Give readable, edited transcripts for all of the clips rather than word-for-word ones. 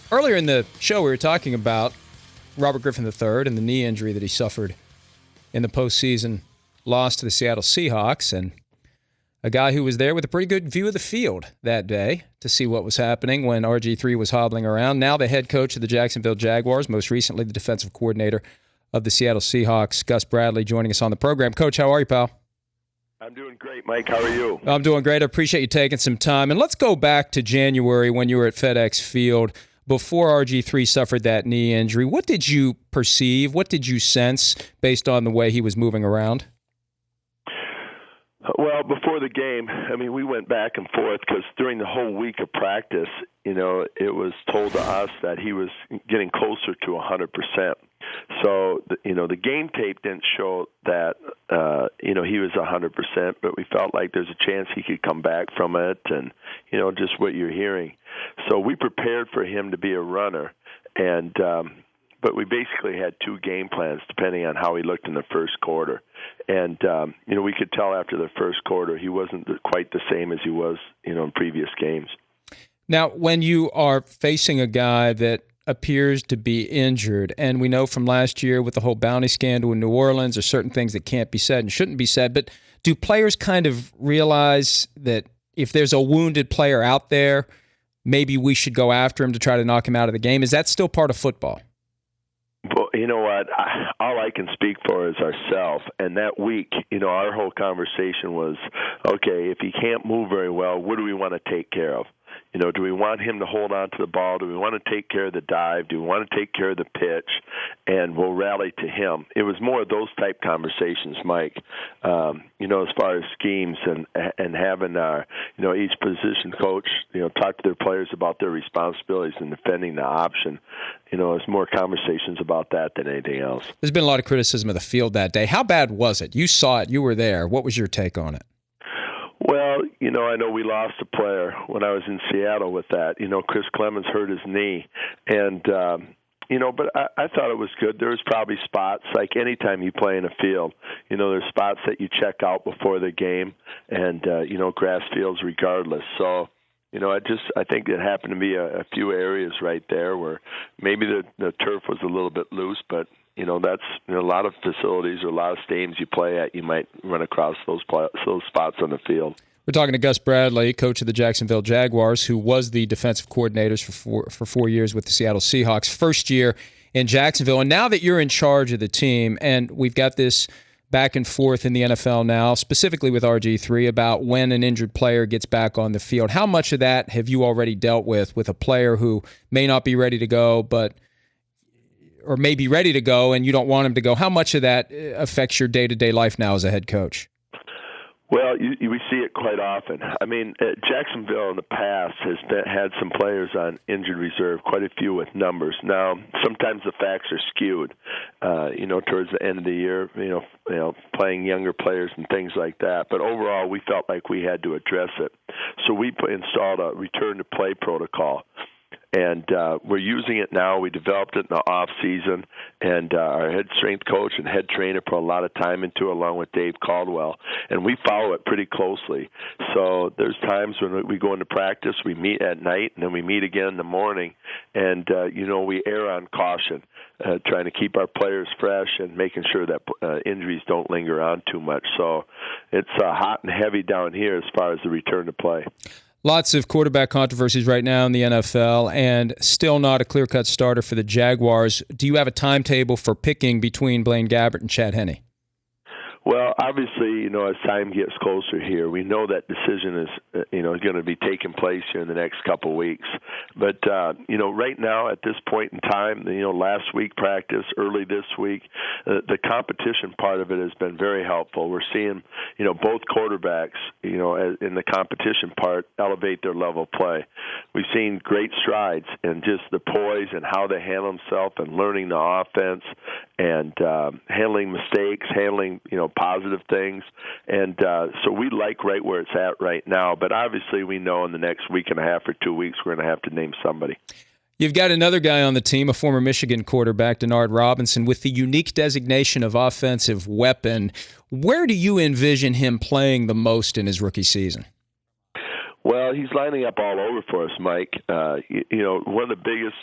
Earlier in the show, we were talking about Robert Griffin III and the knee injury that he suffered in the postseason loss to the Seattle Seahawks, and a guy who was there with a pretty good view of the field that day to see what was happening when RG3 was hobbling around. Now the head coach of the Jacksonville Jaguars, most recently the defensive coordinator of the Seattle Seahawks, Gus Bradley, joining us on the program. Coach, how are you, pal? I'm doing great, Mike. How are you? I'm doing great. I appreciate you taking some time. And let's go back to January when you were at FedEx Field before RG3 suffered that knee injury. What did you perceive? What did you sense based on the way he was moving around? Well, before the game, we went back and forth because during the whole week of practice, it was told to us that he was getting closer to 100%. So, the game tape didn't show that, he was 100%, but we felt like there's a chance he could come back from it and, just what you're hearing. So we prepared for him to be a runner, and but we basically had two game plans depending on how he looked in the first quarter. And, we could tell after the first quarter he wasn't quite the same as he was, in previous games. Now, when you are facing a guy that appears to be injured, and we know from last year with the whole bounty scandal in New Orleans, there's certain things that can't be said and shouldn't be said, but do players kind of realize that if there's a wounded player out there, maybe we should go after him to try to knock him out of the game? Is that still part of football? Well, you know what? All I can speak for is ourselves. And that week, our whole conversation was, okay, if he can't move very well, what do we want to take care of? Do we want him to hold on to the ball? Do we want to take care of the dive? Do we want to take care of the pitch? And we'll rally to him. It was more of those type conversations, Mike, as far as schemes and having our, each position coach, talk to their players about their responsibilities in defending the option. It's more conversations about that than anything else. There's been a lot of criticism of the field that day. How bad was it? You saw it. You were there. What was your take on it? Well, I know we lost a player when I was in Seattle with that. Chris Clemens hurt his knee. And, but I thought it was good. There was probably spots, like anytime you play in a field, there's spots that you check out before the game and, grass fields regardless. So, I think it happened to be a few areas right there where maybe the turf was a little bit loose, but that's a lot of facilities or a lot of stadiums you play at, you might run across those spots on the field. We're talking to Gus Bradley, coach of the Jacksonville Jaguars, who was the defensive coordinator for 4 years with the Seattle Seahawks, first year in Jacksonville. And now that you're in charge of the team, and we've got this back and forth in the NFL now, specifically with RG3, about when an injured player gets back on the field, how much of that have you already dealt with a player who may not be ready to go, or may be ready to go and you don't want him to go? How much of that affects your day-to-day life now as a head coach? Well, we see it quite often. Jacksonville in the past has had some players on injured reserve, quite a few with numbers. Now, sometimes the facts are skewed, towards the end of the year, playing younger players and things like that. But overall, we felt like we had to address it. So we installed a return-to-play protocol. And we're using it now. We developed it in the off season, and our head strength coach and head trainer put a lot of time into it, along with Dave Caldwell. And we follow it pretty closely. So there's times when we go into practice, we meet at night, and then we meet again in the morning. And we err on caution, trying to keep our players fresh and making sure that injuries don't linger on too much. So it's hot and heavy down here as far as the return to play. Lots of quarterback controversies right now in the NFL, and still not a clear-cut starter for the Jaguars. Do you have a timetable for picking between Blaine Gabbert and Chad Henne? Well, obviously, as time gets closer here, we know that decision is, going to be taking place here in the next couple of weeks. But, right now at this point in time, last week practice, early this week, the competition part of it has been very helpful. We're seeing, both quarterbacks, in the competition part, elevate their level of play. We've seen great strides in just the poise and how they handle themselves and learning the offense and handling mistakes, handling, positive things. And so we like right where it's at right now. But obviously we know in the next week and a half or 2 weeks we're going to have to name somebody. You've got another guy on the team, a former Michigan quarterback, Denard Robinson, with the unique designation of offensive weapon. Where do you envision him playing the most in his rookie season? Well, he's lining up all over for us, Mike. One of the biggest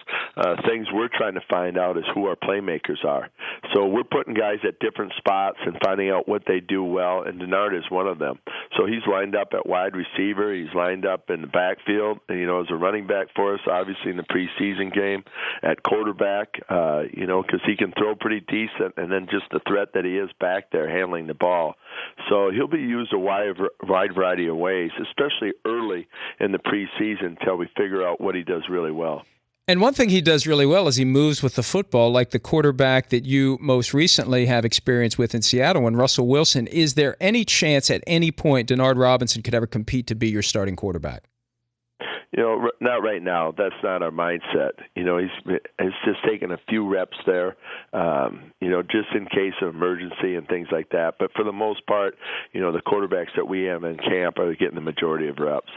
things we're trying to find out is who our playmakers are. So we're putting guys at different spots and finding out what they do well, and Denard is one of them. So he's lined up at wide receiver. He's lined up in the backfield, as a running back for us, obviously in the preseason game, at quarterback, because he can throw pretty decent, and then just the threat that he is back there handling the ball. So he'll be used a wide variety of ways, especially early in the preseason until we figure out what he does really well. And one thing he does really well is he moves with the football, like the quarterback that you most recently have experience with in Seattle, and Russell Wilson. Is there any chance at any point Denard Robinson could ever compete to be your starting quarterback? Not right now. That's not our mindset. He's just taking a few reps there, just in case of emergency and things like that. But for the most part, the quarterbacks that we have in camp are getting the majority of reps.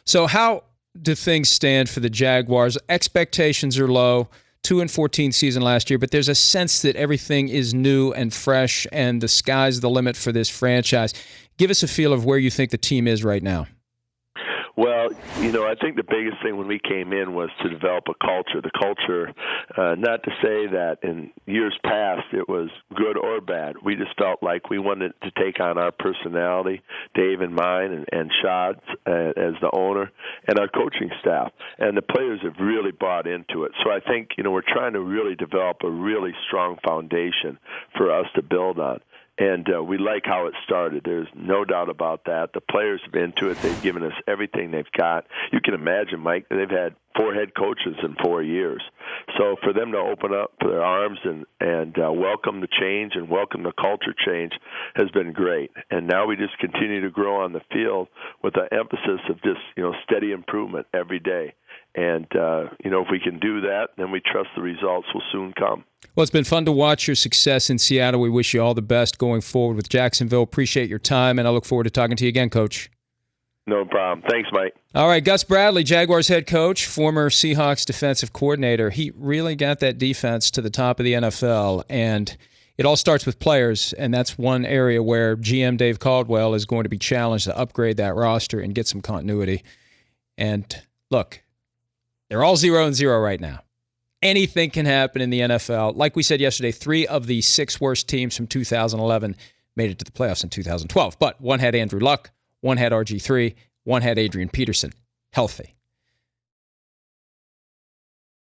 So how do things stand for the Jaguars? Expectations are low. 2-14 season last year, but there's a sense that everything is new and fresh and the sky's the limit for this franchise. Give us a feel of where you think the team is right now. Well, I think the biggest thing when we came in was to develop a culture. The culture, not to say that in years past it was good or bad. We just felt like we wanted to take on our personality, Dave and mine, and Shad's as the owner, and our coaching staff. And the players have really bought into it. So I think, we're trying to really develop a really strong foundation for us to build on. And we like how it started. There's no doubt about that. The players have been into it. They've given us everything they've got. You can imagine, Mike, they've had 4 head coaches in 4 years. So for them to open up their arms and welcome the change and welcome the culture change has been great. And now we just continue to grow on the field with the emphasis of just, steady improvement every day. And, if we can do that, then we trust the results will soon come. Well, it's been fun to watch your success in Seattle. We wish you all the best going forward with Jacksonville. Appreciate your time, and I look forward to talking to you again, Coach. No problem. Thanks, Mike. All right, Gus Bradley, Jaguars head coach, former Seahawks defensive coordinator. He really got that defense to the top of the NFL, and it all starts with players, and that's one area where GM Dave Caldwell is going to be challenged to upgrade that roster and get some continuity. And look, they're all 0-0 right now. Anything can happen in the NFL. Like we said yesterday, 3 of the 6 worst teams from 2011 made it to the playoffs in 2012. But one had Andrew Luck, one had RG3, one had Adrian Peterson. Healthy.